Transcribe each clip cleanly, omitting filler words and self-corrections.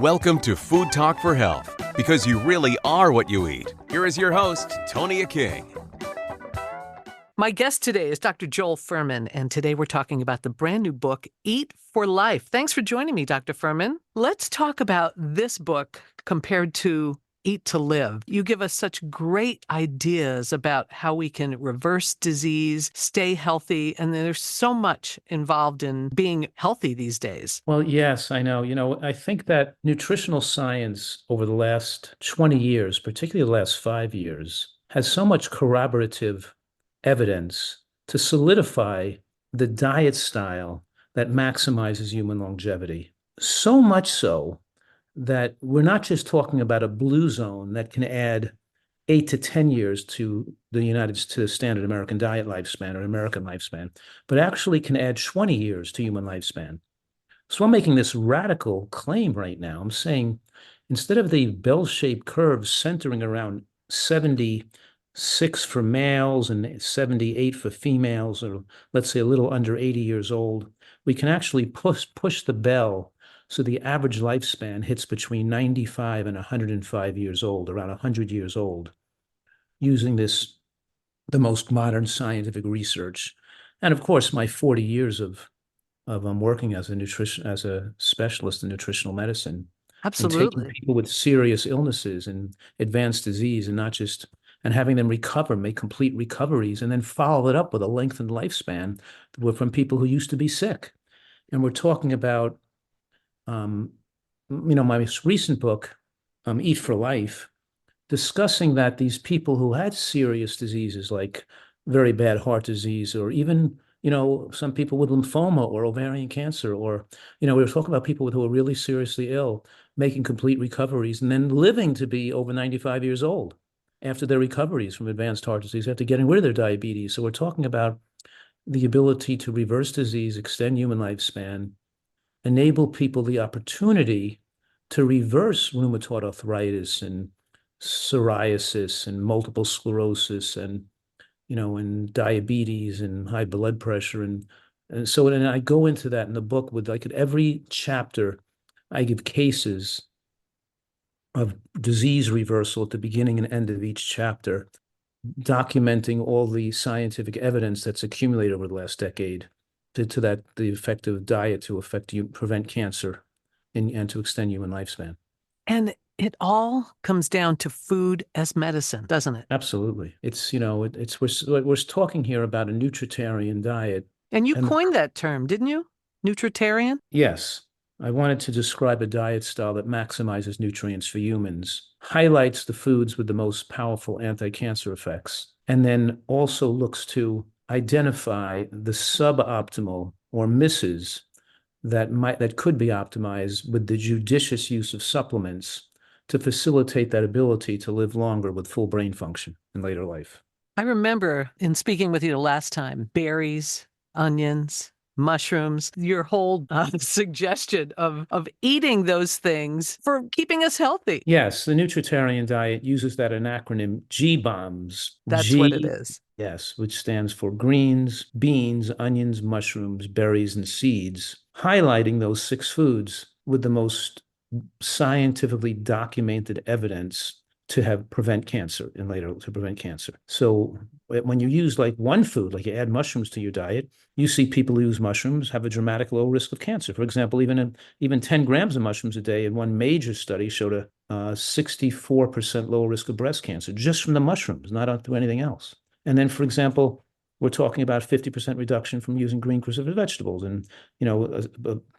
Welcome to Food Talk for Health, because you really are what you eat. Here is your host, Tonia King. My guest today is Dr. Joel Fuhrman, and today we're talking about the brand new book, Eat for Life. Thanks for joining me, Dr. Fuhrman. Let's talk about this book compared to Eat to Live. You give us such great ideas about how we can reverse disease, stay healthy, and there's so much involved in being healthy these days. Well, yes, I know. I think that nutritional science over the last 20 years, particularly the last 5 years, has so much corroborative evidence to solidify the diet style that maximizes human longevity. So much so that we're not just talking about a blue zone that can add 8 to 10 years to the standard American diet lifespan or American lifespan, but actually can add 20 years to human lifespan. So I'm making this radical claim right now. I'm saying instead of the bell-shaped curve centering around 76 for males and 78 for females, or let's say a little under 80 years old, we can actually push the bell so the average lifespan hits between 95 and 105 years old, around 100 years old, using the most modern scientific research. And of course, my 40 years of working as a specialist in nutritional medicine. Absolutely. And taking people with serious illnesses and advanced disease and having them recover, make complete recoveries, and then follow it up with a lengthened lifespan from people who used to be sick. And we're talking about, my most recent book, Eat for Life, discussing that these people who had serious diseases like very bad heart disease, or even some people with lymphoma or ovarian cancer, or, we were talking about people who are really seriously ill, making complete recoveries and then living to be over 95 years old after their recoveries from advanced heart disease, after getting rid of their diabetes. So we're talking about the ability to reverse disease, extend human lifespan, enable people the opportunity to reverse rheumatoid arthritis and psoriasis and multiple sclerosis and diabetes and high blood pressure. And so I go into that in the book with, like, at every chapter, I give cases of disease reversal at the beginning and end of each chapter, documenting all the scientific evidence that's accumulated over the last decade to the effect of diet to prevent cancer and to extend human lifespan. And it all comes down to food as medicine, doesn't it? Absolutely. We're talking here about a Nutritarian diet. And you coined that term, didn't you? Nutritarian? Yes. I wanted to describe a diet style that maximizes nutrients for humans, highlights the foods with the most powerful anti-cancer effects, and then also looks to identify the suboptimal or misses that could be optimized with the judicious use of supplements to facilitate that ability to live longer with full brain function in later life. I remember in speaking with you the last time, berries, onions, mushrooms, your whole suggestion of eating those things for keeping us healthy. Yes, the Nutritarian diet uses that an acronym GBOMS. That's what it is. Yes, which stands for greens, beans, onions, mushrooms, berries, and seeds, highlighting those 6 foods with the most scientifically documented evidence to prevent cancer. So when you use like one food, like you add mushrooms to your diet, you see people who use mushrooms have a dramatic low risk of cancer. For example, even 10 grams of mushrooms a day in one major study showed a 64% lower risk of breast cancer just from the mushrooms, not through anything else. And then, for example, we're talking about 50% reduction from using green cruciferous vegetables, and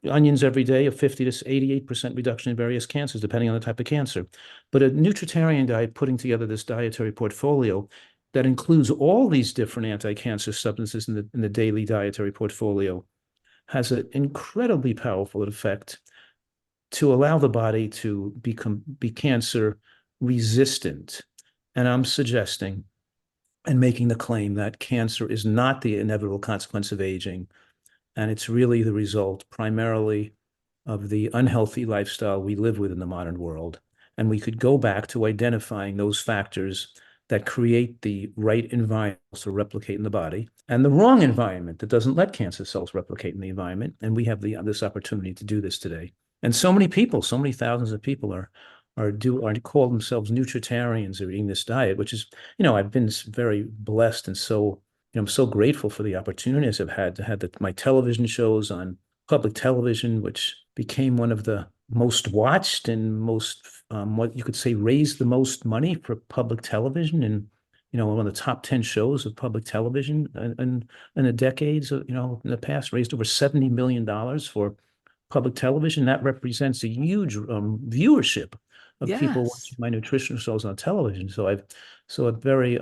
onions every day, a 50 to 88% reduction in various cancers, depending on the type of cancer. But a Nutritarian diet, putting together this dietary portfolio that includes all these different anti-cancer substances in the daily dietary portfolio, has an incredibly powerful effect to allow the body to be cancer resistant. And I'm suggesting and making the claim that cancer is not the inevitable consequence of aging, and it's really the result primarily of the unhealthy lifestyle we live with in the modern world. And we could go back to identifying those factors that create the right environment to replicate in the body and the wrong environment that doesn't let cancer cells replicate in the environment. And we have this opportunity to do this today And so many people, so many thousands of people are call themselves nutritarians or eating this diet, which is, I've been very blessed and so, I'm so grateful for the opportunities I've had to have my television shows on public television, which became one of the most watched and most, what you could say, raised the most money for public television, and one of the top 10 shows of public television in the decades, in the past, raised over $70 million for public television. That represents a huge viewership of people Yes. watching my nutritional shows on television. So I'm very,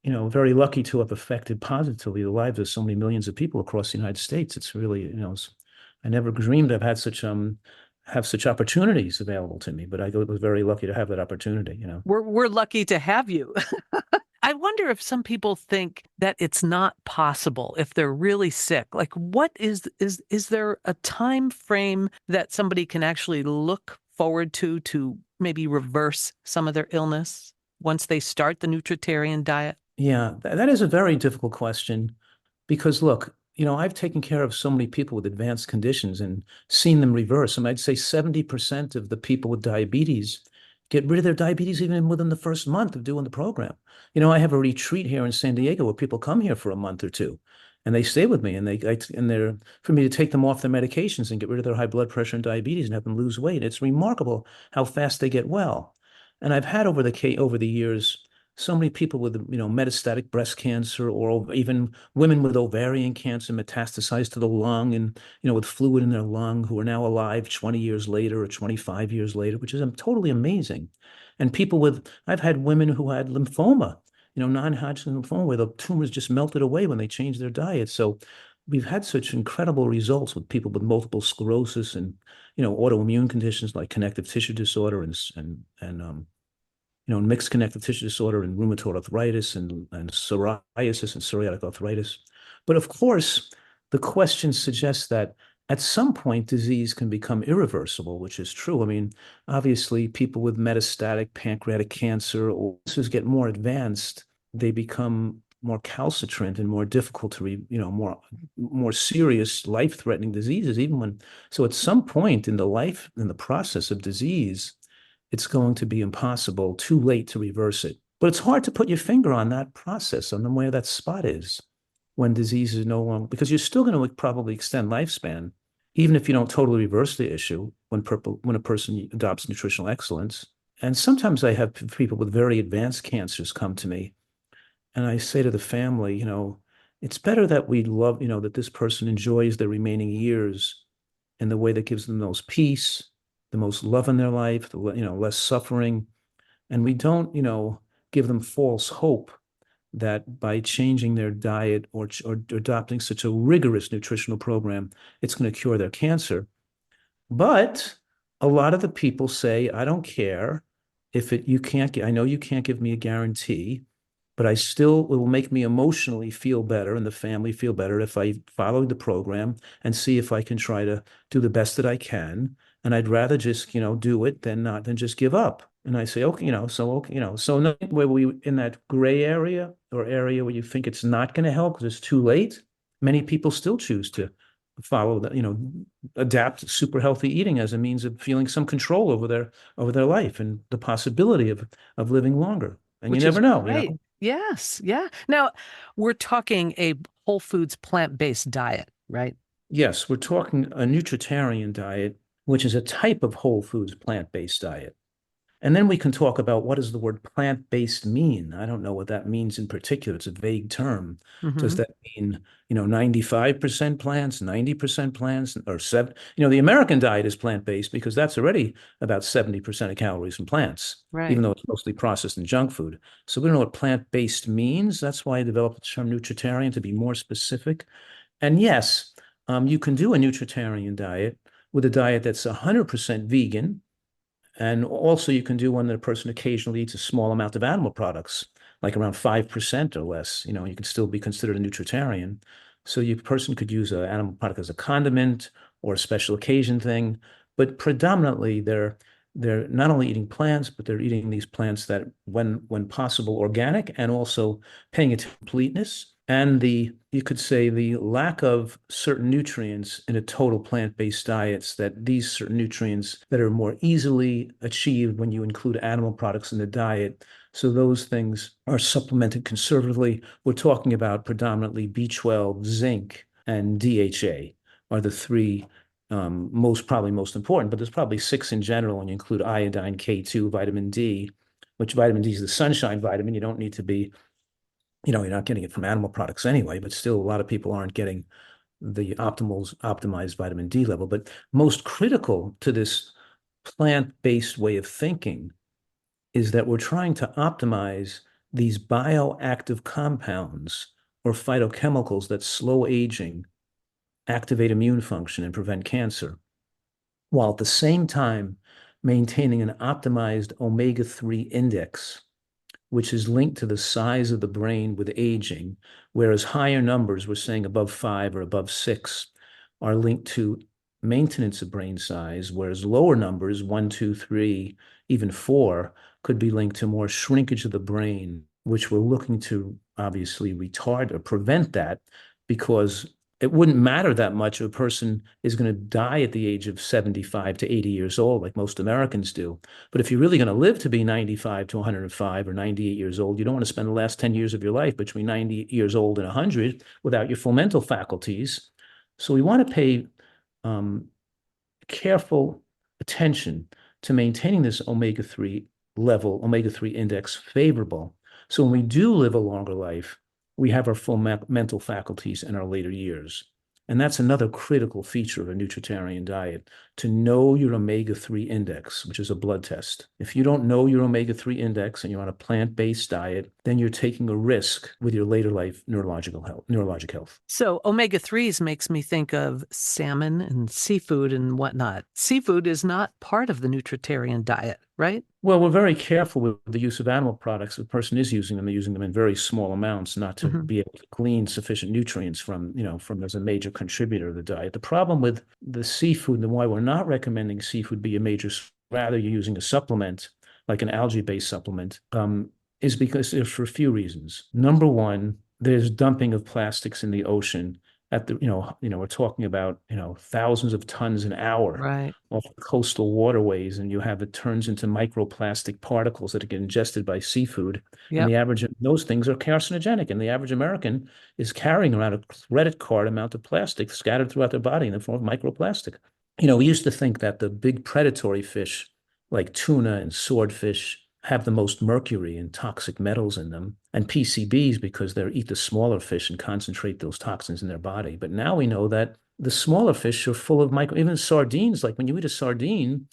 very lucky to have affected positively the lives of so many millions of people across the United States. It's really, I never dreamed I've had have such opportunities available to me, but I was very lucky to have that opportunity. We're lucky to have you. I wonder if some people think that it's not possible if they're really sick. Like, what is there a time frame that somebody can actually look forward to maybe reverse some of their illness once they start the nutritarian diet? Yeah, that is a very difficult question because look, I've taken care of so many people with advanced conditions and seen them reverse. And I'd say 70% of the people with diabetes get rid of their diabetes even within the first month of doing the program. I have a retreat here in San Diego where people come here for a month or two and they stay with me, and they're for me to take them off their medications and get rid of their high blood pressure and diabetes and have them lose weight. It's remarkable how fast they get well. And I've had over the years so many people with metastatic breast cancer, or even women with ovarian cancer metastasized to the lung, and with fluid in their lung, who are now alive 20 years later or 25 years later, which is totally amazing. And I've had women who had lymphoma, non-Hodgkin lymphoma, where the tumors just melted away when they changed their diet. So we've had such incredible results with people with multiple sclerosis and autoimmune conditions like connective tissue disorder and mixed connective tissue disorder and rheumatoid arthritis and psoriasis and psoriatic arthritis. But of course, the question suggests that at some point disease can become irreversible, which is true. I mean, obviously, people with metastatic pancreatic cancer or cancers get more advanced, they become more calcitrant and more difficult to more serious life-threatening diseases, so at some point in the process of disease, it's going to be impossible, too late to reverse it. But it's hard to put your finger on that process, on where that spot is when disease is no longer, because you're still going to probably extend lifespan, even if you don't totally reverse the issue when a person adopts nutritional excellence. And sometimes I have people with very advanced cancers come to me, and I say to the family, it's better that we love, that this person enjoys their remaining years in the way that gives them the most peace, the most love in their life, less suffering. And we don't, give them false hope that by changing their diet or adopting such a rigorous nutritional program, it's going to cure their cancer. But a lot of the people say, I don't care if you can't, I know you can't give me a guarantee, but it will make me emotionally feel better and the family feel better if I follow the program and see if I can try to do the best that I can. And I'd rather just, do it than just give up. And I say, okay, so not where we in that gray area or area where you think it's not going to help because it's too late. Many people still choose to follow that, adapt super healthy eating as a means of feeling some control over their life and the possibility of living longer. And you Which is never know, great. Yes. Yeah. Now, we're talking a whole foods plant-based diet, right? Yes, we're talking a nutritarian diet, which is a type of whole foods plant-based diet. And then we can talk about, what does the word plant-based mean? I don't know what that means in particular. It's a vague term. Does Hmm. that mean, 95% plants, 90% plants, or seven? The American diet is plant-based because that's already about 70% of calories from plants, even Right. though it's mostly processed and junk food. So we don't know what plant-based means. That's why I developed the term nutritarian, to be more specific. And yes, you can do a nutritarian diet with a diet that's 100% vegan, and also you can do one that a person occasionally eats a small amount of animal products, like around 5% or less. You can still be considered a nutritarian. So you person could use an animal product as a condiment or a special occasion thing, but predominantly they're not only eating plants, but they're eating these plants that when possible organic, and also paying attention to completeness. and you could say the lack of certain nutrients in a total plant-based diets, that these certain nutrients that are more easily achieved when you include animal products in the diet. So those things are supplemented conservatively. We're talking about predominantly B12, zinc, and DHA are the three probably most important, but there's probably six in general when you include iodine, K2, vitamin D, which vitamin D is the sunshine vitamin. You don't need to be, you're not getting it from animal products anyway, but still a lot of people aren't getting the optimized vitamin D level. But most critical to this plant-based way of thinking is that we're trying to optimize these bioactive compounds or phytochemicals that slow aging, activate immune function, and prevent cancer, while at the same time maintaining an optimized omega-3 index, which is linked to the size of the brain with aging, whereas higher numbers, we're saying above 5 or above 6, are linked to maintenance of brain size, whereas lower numbers, 1, 2, 3, even 4, could be linked to more shrinkage of the brain, which we're looking to obviously retard or prevent that, because it wouldn't matter that much if a person is going to die at the age of 75 to 80 years old, like most Americans do. But if you're really going to live to be 95 to 105 or 98 years old, you don't want to spend the last 10 years of your life between 90 years old and 100 without your full mental faculties. So we want to pay careful attention to maintaining this omega-3 level, omega-3 index favorable. So when we do live a longer life, we have our full mental faculties in our later years. And that's another critical feature of a nutritarian diet, to know your omega-3 index, which is a blood test. If you don't know your omega-3 index and you're on a plant-based diet, then you're taking a risk with your later life neurologic health. So omega-3s makes me think of salmon and seafood and whatnot. Seafood is not part of the nutritarian diet, right? Well, we're very careful with the use of animal products. If a person is using them, they're using them in very small amounts, not to be able to glean sufficient nutrients from as a major contributor of the diet. The problem with the seafood and why we're not recommending seafood be a major, rather you're using a supplement, like an algae-based supplement, is because there's for a few reasons. Number one, there's dumping of plastics in the ocean at the, we're talking about, thousands of tons an hour Right. off coastal waterways, and you have it turns into microplastic particles that get ingested by seafood. And those things are carcinogenic. And the average American is carrying around a credit card amount of plastic scattered throughout their body in the form of microplastic. We used to think that the big predatory fish like tuna and swordfish have the most mercury and toxic metals in them, and PCBs because they eat the smaller fish and concentrate those toxins in their body. But now we know that the smaller fish are full of even sardines. Like when you eat a sardine,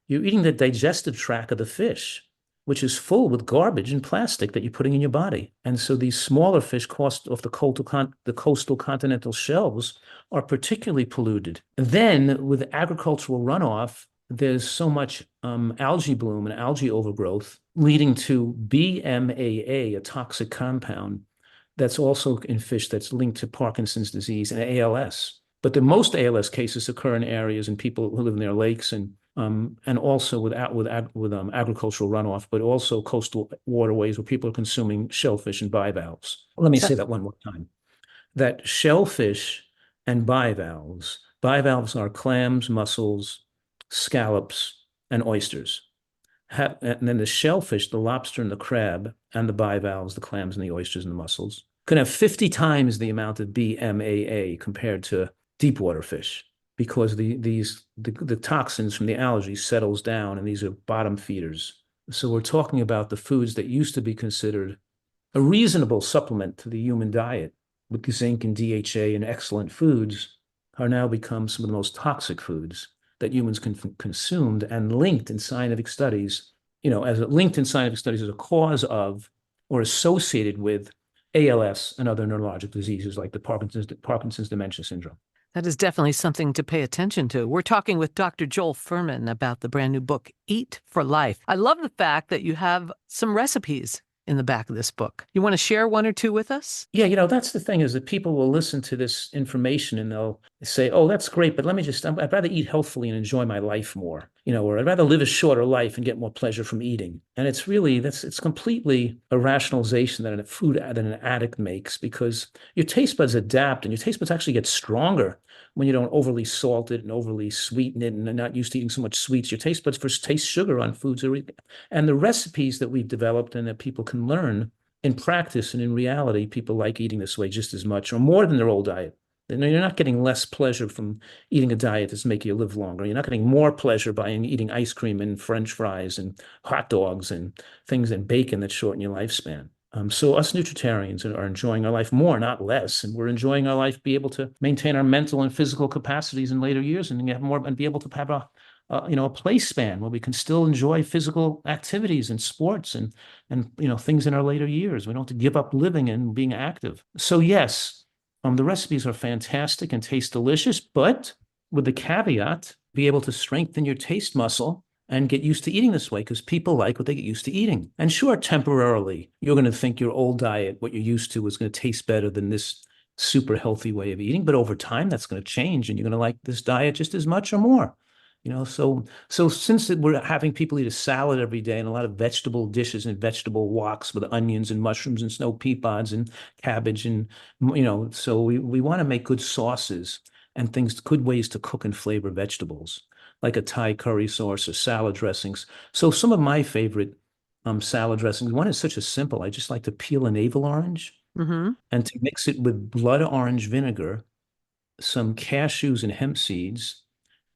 you're eating the digestive tract of the fish, which is full with garbage and plastic that you're putting in your body. And so these smaller fish off the coastal continental shelves are particularly polluted. And then with agricultural runoff, there's so much algae bloom and algae overgrowth leading to BMAA, a toxic compound that's also in fish that's linked to Parkinson's disease and ALS. But the most ALS cases occur in areas and people who live in their lakes and also with agricultural runoff, but also coastal waterways where people are consuming shellfish and bivalves. Let me say that one more time. That shellfish and bivalves are clams, mussels, scallops, and oysters. And then the shellfish, the lobster and the crab, and the bivalves, the clams and the oysters and the mussels, can have 50 times the amount of BMAA compared to deep water fish, because the toxins from the algae settles down, and these are bottom feeders. So we're talking about the foods that used to be considered a reasonable supplement to the human diet, with zinc and DHA and excellent foods, are now become some of the most toxic foods that humans can consumed, and linked in scientific studies, as a cause of or associated with ALS and other neurologic diseases like the Parkinson's dementia syndrome. That is definitely something to pay attention to. We're talking with Dr. Joel Fuhrman about the brand new book, Eat for Life. I love the fact that you have some recipes in the back of this book. You want to share one or two with us? Yeah, that's the thing, is that people will listen to this information and they'll say, oh, that's great, but I'd rather eat healthfully and enjoy my life more. or I'd rather live a shorter life and get more pleasure from eating. And it's completely a rationalization that an addict makes, because your taste buds adapt, and your taste buds actually get stronger when you don't overly salt it and overly sweeten it and are not used to eating so much sweets. Your taste buds first taste sugar on foods. And the recipes that we've developed and that people can learn in practice and in reality, people like eating this way just as much or more than their old diet. You're not getting less pleasure from eating a diet that's making you live longer. You're not getting more pleasure by eating ice cream and French fries and hot dogs and things and bacon that shorten your lifespan. So us Nutritarians are enjoying our life more, not less, and we're enjoying our life, be able to maintain our mental and physical capacities in later years, and have more, and be able to have a play span where we can still enjoy physical activities and sports and things in our later years. We don't have to give up living and being active. So yes, the recipes are fantastic and taste delicious, but with the caveat, be able to strengthen your taste muscle and get used to eating this way, because people like what they get used to eating. And sure, temporarily, you're going to think your old diet, what you're used to, is going to taste better than this super healthy way of eating. But over time, that's going to change, and you're going to like this diet just as much or more. So since we're having people eat a salad every day and a lot of vegetable dishes and vegetable woks with onions and mushrooms and snow pea pods and cabbage, and so we want to make good sauces and things, good ways to cook and flavor vegetables, like a Thai curry sauce or salad dressings. So some of my favorite salad dressings, one is such a simple, I just like to peel a navel orange and to mix it with blood orange vinegar, some cashews and hemp seeds,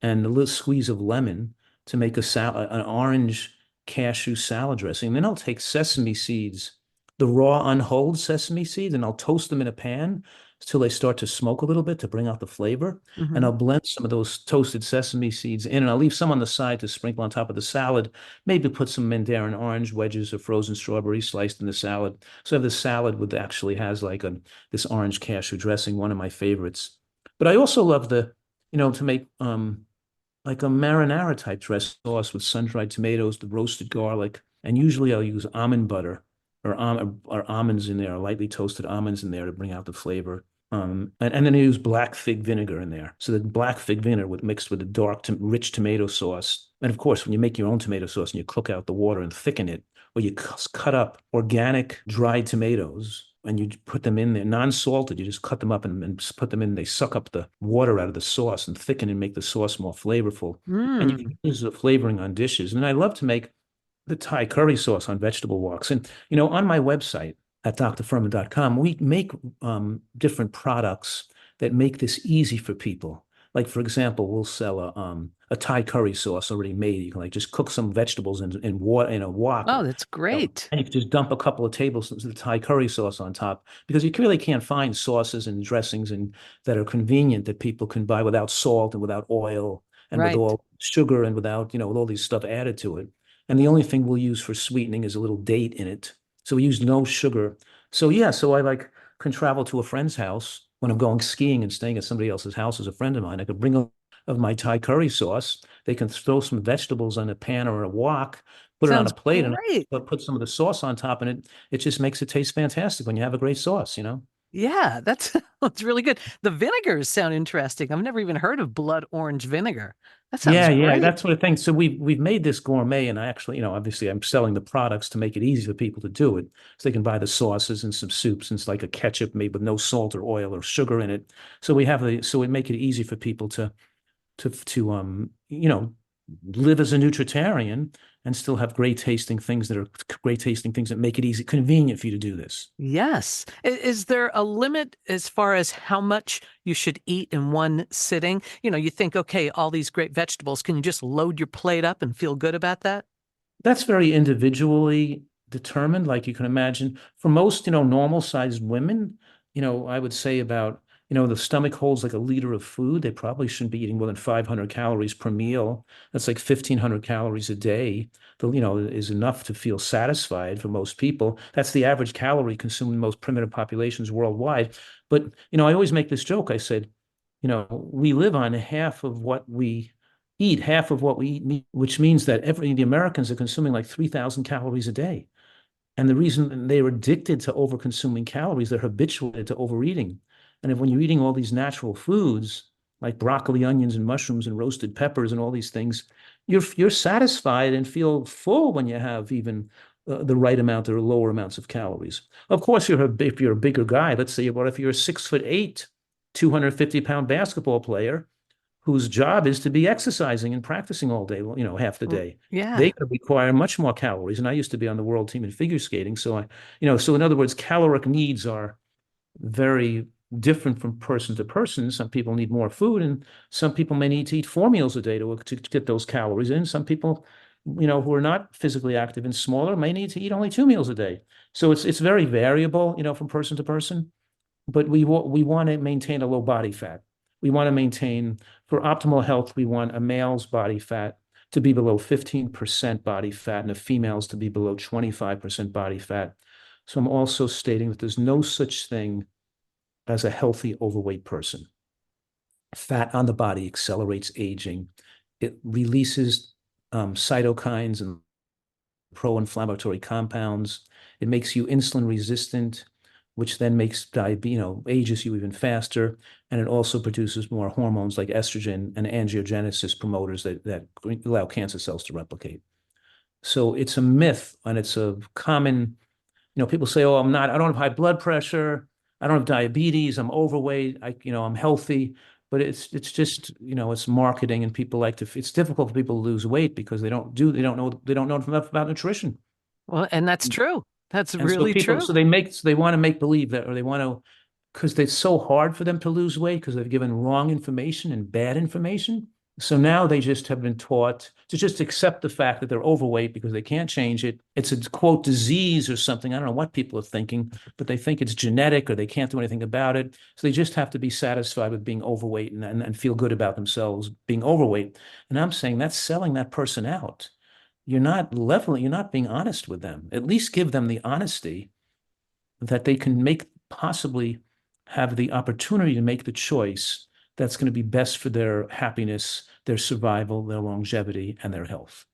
and a little squeeze of lemon to make an orange cashew salad dressing. Then I'll take sesame seeds, the raw unhulled sesame seeds, and I'll toast them in a pan until they start to smoke a little bit to bring out the flavor. And I'll blend some of those toasted sesame seeds in, and I'll leave some on the side to sprinkle on top of the salad. Maybe put some mandarin orange wedges or frozen strawberries sliced in the salad. So I have the salad with actually has like this orange cashew dressing, one of my favorites. But I also love to make like a marinara type dress sauce with sun-dried tomatoes, the roasted garlic, and usually I'll use almond butter or almonds in there, or lightly toasted almonds in there to bring out the flavor. And then I use black fig vinegar in there. So the black fig vinegar mixed with the dark, rich tomato sauce. And of course, when you make your own tomato sauce and you cook out the water and thicken it, or you cut up organic dried tomatoes and you put them in there, non-salted, you just cut them up and put them in. They suck up the water out of the sauce and thicken and make the sauce more flavorful. And you can use the flavoring on dishes. And I love to make the Thai curry sauce on vegetable woks. And, on my website at drfuhrman.com, we make different products that make this easy for people. Like, for example, we'll sell a Thai curry sauce already made. You can just cook some vegetables in water in a wok. Oh, that's great. And you can just dump a couple of tablespoons of the Thai curry sauce on top, because you really can't find sauces and dressings that are convenient that people can buy without salt and without oil and with all sugar and without, with all these stuff added to it. And the only thing we'll use for sweetening is a little date in it. So we use no sugar. So yeah, so I can travel to a friend's house when I'm going skiing and staying at somebody else's house as a friend of mine. I could bring of my Thai curry sauce. They can throw some vegetables on a pan or a wok, put it on a plate, and put some of the sauce on top, and it just makes it taste fantastic when you have a great sauce, Yeah, that's really good. The vinegars sound interesting. I've never even heard of blood orange vinegar. That sounds great. Yeah, that's what I think. So we've made this gourmet, and I actually, obviously I'm selling the products to make it easy for people to do it. So they can buy the sauces and some soups, and it's like a ketchup made with no salt or oil or sugar in it. So we make it easy for people to live as a Nutritarian and still have great tasting things that make it easy, convenient for you to do this. Yes. Is there a limit as far as how much you should eat in one sitting? You think, okay, all these great vegetables, can you just load your plate up and feel good about that? That's very individually determined. Like you can imagine, for most, normal sized women, I would say about, the stomach holds like a liter of food. They probably shouldn't be eating more than 500 calories per meal. That's like 1,500 calories a day. Is enough to feel satisfied for most people. That's the average calorie consumed in most primitive populations worldwide. But, I always make this joke. I said, we live on half of what we eat, meat, which means that the Americans are consuming like 3,000 calories a day. And the reason they're addicted to over-consuming calories, they're habituated to overeating. And when you're eating all these natural foods, like broccoli, onions, and mushrooms, and roasted peppers, and all these things, you're satisfied and feel full when you have even the right amount or lower amounts of calories. Of course, if you're a bigger guy, let's say, what if you're a 6'8", 250-pound basketball player whose job is to be exercising and practicing all day, half the day. Yeah. They could require much more calories. And I used to be on the world team in figure skating. So in other words, caloric needs are very different from person to person. Some people need more food, and some people may need to eat 4 meals a day to get those calories in. Some people, who are not physically active and smaller may need to eat only 2 meals a day. So it's very variable, from person to person. But we want to maintain a low body fat. We want to maintain, for optimal health, we want a male's body fat to be below 15% body fat and a female's to be below 25% body fat. So I'm also stating that there's no such thing as a healthy overweight person. Fat on the body accelerates aging. It releases cytokines and pro-inflammatory compounds. It makes you insulin resistant, which then makes ages you even faster. And it also produces more hormones like estrogen and angiogenesis promoters that allow cancer cells to replicate. So it's a myth, and it's a common, people say, oh, I don't have high blood pressure. I don't have diabetes. I'm overweight. I'm healthy. But it's just, it's marketing, and people it's difficult for people to lose weight because they don't know enough about nutrition. Well, and that's true. That's And so really true. they want to make believe that, or they want to, because it's so hard for them to lose weight because they've given wrong information and bad information. So now they just have been taught to just accept the fact that they're overweight because they can't change it. It's a quote disease or something. I don't know what people are thinking, but they think it's genetic or they can't do anything about it. So they just have to be satisfied with being overweight and feel good about themselves being overweight. And I'm saying that's selling that person out. You're not being honest with them. At least give them the honesty that they can possibly have the opportunity to make the choice that's going to be best for their happiness, their survival, their longevity, and their health.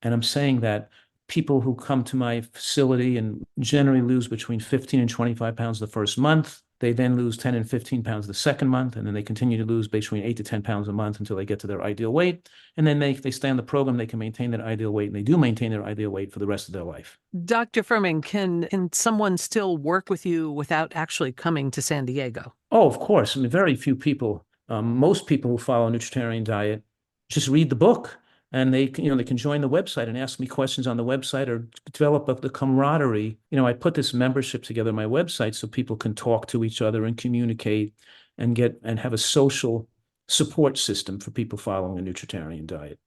And I'm saying that people who come to my facility and generally lose between 15 and 25 pounds the first month, they then lose 10 and 15 pounds the second month, and then they continue to lose between 8 to 10 pounds a month until they get to their ideal weight. And then they stay on the program, they can maintain that ideal weight, and they do maintain their ideal weight for the rest of their life. Dr. Fuhrman, can someone still work with you without actually coming to San Diego? Oh, of course. I mean, very few people, most people who follow a Nutritarian diet just read the book, and they can join the website and ask me questions on the website or develop the camaraderie. I put this membership together on my website so people can talk to each other and communicate and have a social support system for people following a Nutritarian diet.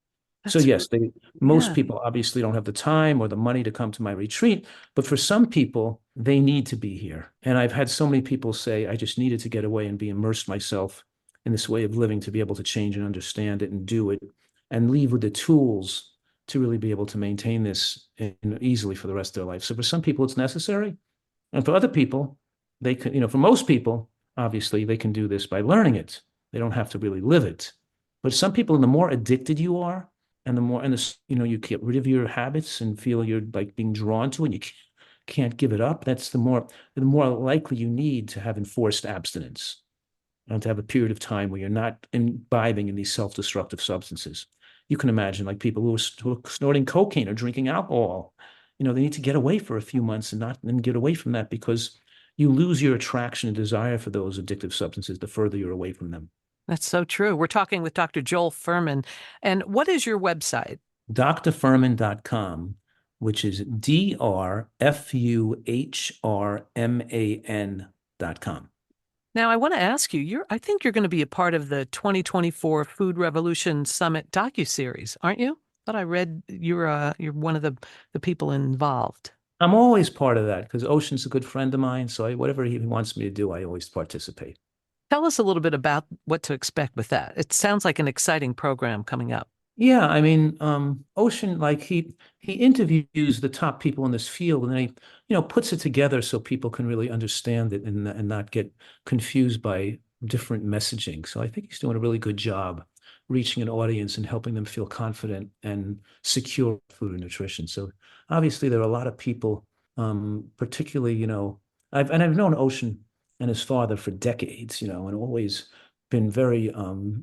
So yes, most people obviously don't have the time or the money to come to my retreat, but for some people, they need to be here. And I've had so many people say, I just needed to get away and be immersed myself in this way of living to be able to change and understand it and do it and leave with the tools to really be able to maintain this easily for the rest of their life. So for some people, it's necessary. And for other people, they can, for most people, obviously, they can do this by learning it. They don't have to really live it. But some people, the more addicted you are, and you get rid of your habits and feel you're like being drawn to it, and you can't give it up, that's the more likely you need to have enforced abstinence and to have a period of time where you're not imbibing in these self-destructive substances. You can imagine like people who are snorting cocaine or drinking alcohol, they need to get away for a few months and get away from that because you lose your attraction and desire for those addictive substances the further you're away from them. That's so true. We're talking with Dr. Joel Fuhrman. And what is your website? drfuhrman.com, which is drfuhrman.com. Now, I want to ask you, I think you're going to be a part of the 2024 Food Revolution Summit docuseries, aren't you? I thought I read you're one of the people involved. I'm always part of that because Ocean's a good friend of mine. So whatever he wants me to do, I always participate. Tell us a little bit about what to expect with that. It sounds like an exciting program coming up. Yeah, I mean, Ocean, like he interviews the top people in this field, and then he, puts it together so people can really understand it and not get confused by different messaging. So I think he's doing a really good job reaching an audience and helping them feel confident and secure food and nutrition. So obviously there are a lot of people, particularly, I've known Ocean and his father for decades, and always been very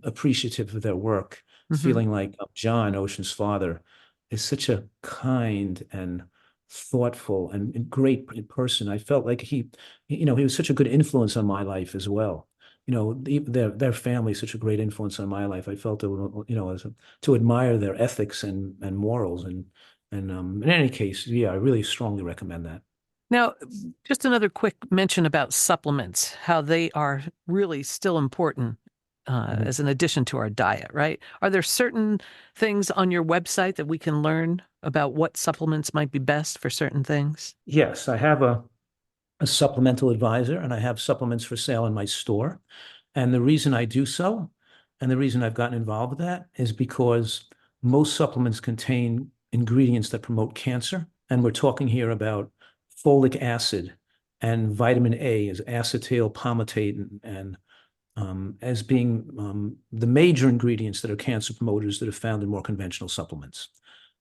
appreciative of their work. Hmm. feeling like John, Ocean's father, is such a kind and thoughtful and great person. I felt like he was such a good influence on my life as well. Their family is such a great influence on my life. I felt, to admire their ethics and morals. And in any case, yeah, I really strongly recommend that. Now, just another quick mention about supplements, how they are really still important Mhm. as an addition to our diet, right? Are there certain things on your website that we can learn about what supplements might be best for certain things? Yes, I have a supplemental advisor, and I have supplements for sale in my store. And the reason I do so, and the reason I've gotten involved with that, is because most supplements contain ingredients that promote cancer. And we're talking here about folic acid and vitamin A as acetyl palmitate and as being the major ingredients that are cancer promoters that are found in more conventional supplements.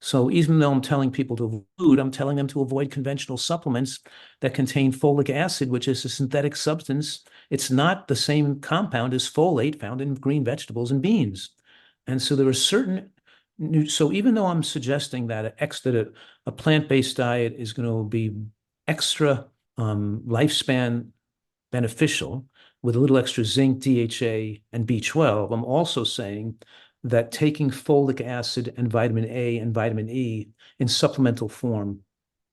So even though I'm telling people to avoid food, I'm telling them to avoid conventional supplements that contain folic acid, which is a synthetic substance. It's not the same compound as folate found in green vegetables and beans. And so there are so even though I'm suggesting that a plant-based diet is going to be extra lifespan beneficial with a little extra zinc, DHA, and B12, I'm also saying that taking folic acid and vitamin A and vitamin E in supplemental form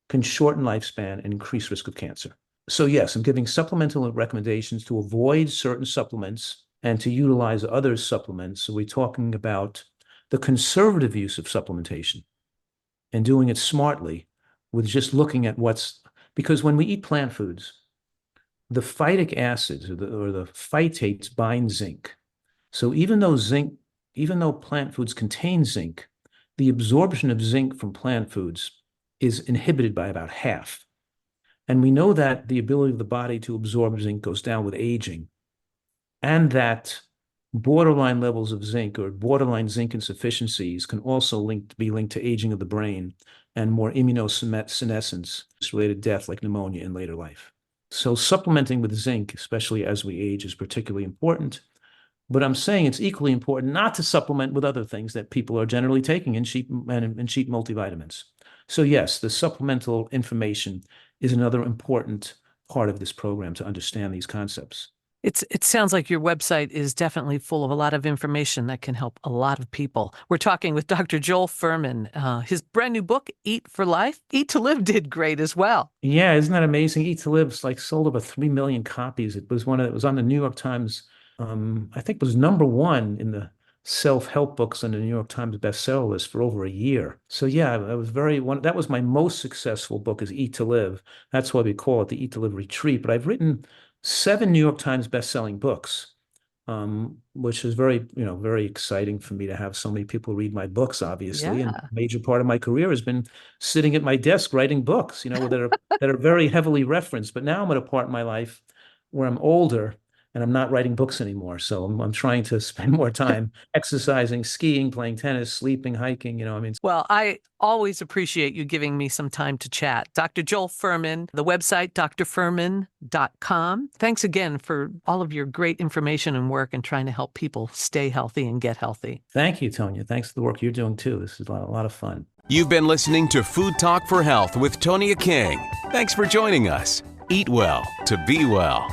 can shorten lifespan and increase risk of cancer. So yes, I'm giving supplemental recommendations to avoid certain supplements and to utilize other supplements. So we're talking about the conservative use of supplementation and doing it smartly with just looking at because when we eat plant foods, the phytic acids or the phytates bind zinc. So even though plant foods contain zinc, the absorption of zinc from plant foods is inhibited by about half. And we know that the ability of the body to absorb zinc goes down with aging, and that borderline levels of zinc or borderline zinc insufficiencies can also be linked to aging of the brain and more immunosenescence related death like pneumonia in later life. So supplementing with zinc, especially as we age, is particularly important. But I'm saying it's equally important not to supplement with other things that people are generally taking in cheap multivitamins. So yes, the supplemental information is another important part of this program to understand these concepts. It sounds like your website is definitely full of a lot of information that can help a lot of people. We're talking with Dr. Joel Fuhrman. His brand new book, Eat for Life, Eat to Live, did great as well. Yeah, isn't that amazing? Eat to Live's like sold over 3 million copies. It was on the New York Times. I think it was number one in the self-help books on the New York Times bestseller list for over a year. So yeah, that was my most successful book is Eat to Live. That's why we call it the Eat to Live Retreat. But I've written 7 New York Times best-selling books, which is very exciting for me to have so many people read my books, obviously. And Yeah. a major part of my career has been sitting at my desk writing books, that are very heavily referenced. But now I'm at a part in my life where I'm older and I'm not writing books anymore. So I'm trying to spend more time exercising, skiing, playing tennis, sleeping, hiking, I mean. Well, I always appreciate you giving me some time to chat. Dr. Joel Fuhrman, the website, drfuhrman.com. Thanks again for all of your great information and work and trying to help people stay healthy and get healthy. Thank you, Tonia. Thanks for the work you're doing too. This is a lot of fun. You've been listening to Food Talk for Health with Tonia King. Thanks for joining us. Eat well to be well.